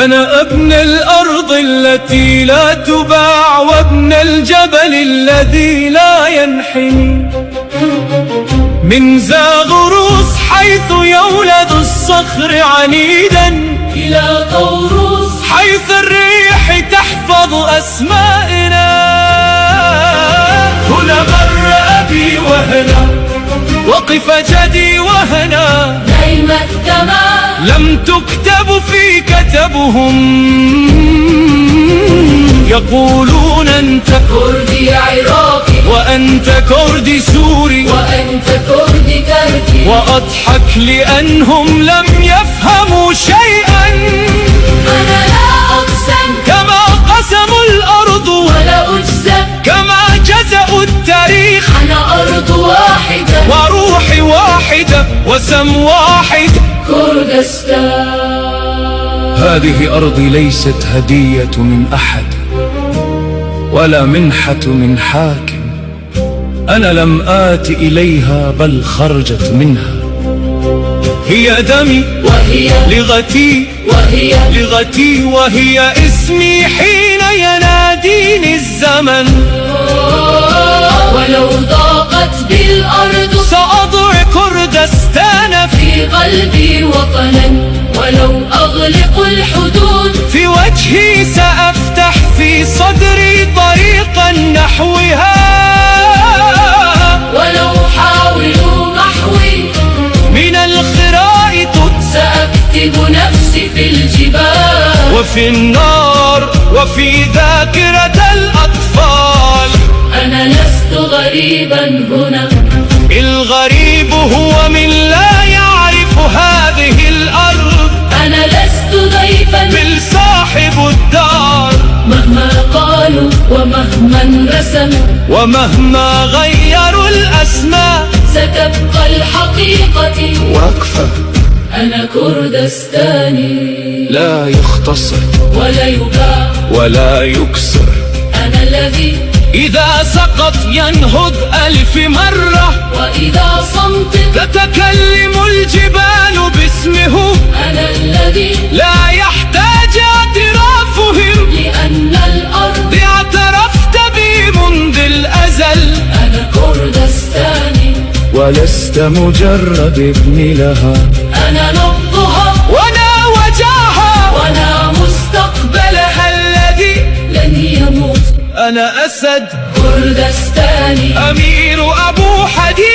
أنا ابن الأرض التي لا تباع، وابن الجبل الذي لا ينحني، من زاغروس حيث يولد الصخر عنيدا، إلى طوروس حيث الريح تحفظ أسمائنا. هنا مر أبي وهنا وقف جدي وهنا، نعم التمام لم تكتب في كتبهم، يقولون أنت كردي عراقي، وأنت كردي سوري، وأنت كردي تركي، وأضحك لأنهم لم يفهموا شيئا. أنا لا أقسم كما قسموا الأرض ولا أجزم، كما جزأوا التاريخ، أنا أرض واحدة وروحي واحدة وسم واحد، كردستان. هذه أرضي ليست هدية من أحد ولا منحة من حاكم، أنا لم آت إليها بل خرجت منها. هي دمي وهي لغتي، وهي لغتي وهي اسمي حين يناديني الزمن. ولو ضاقت بالأرض سأضع كردستان في قلبي وطنا، ولو أغلق الحدود في وجهي، سأفتح في صدري طريقا نحوها. ولو حاولوا محوي من الخرائط سأكتب نفسي في الجبال، وفي النار وفي ذاكرة الأطفال. أنا لست غريبا هنا، الغريب هو من لا يعرف هذه الأرض، أنا لست ضيفا بل صاحب الدار. مهما قالوا ومهما انرسموا ومهما غيروا الأسماء، ستبقى الحقيقة واقفة، أنا كردستاني، لا يختصر ولا يباع ولا يكسر. أنا الذي إذا سقط ينهض 1000 مرة، وإذا صمت تتكلم الجبال باسمه، أنا الذي لا يحتاج اعترافهم، لأن الأرض اعترفت بي منذ الأزل. أنا كردستاني، ولست مجرد ابن لها، أنا نبضها وأنا وجاها، وأنا مستقبلها الذي لن يموت. أنا أسد كردستاني أمير أبو حديد.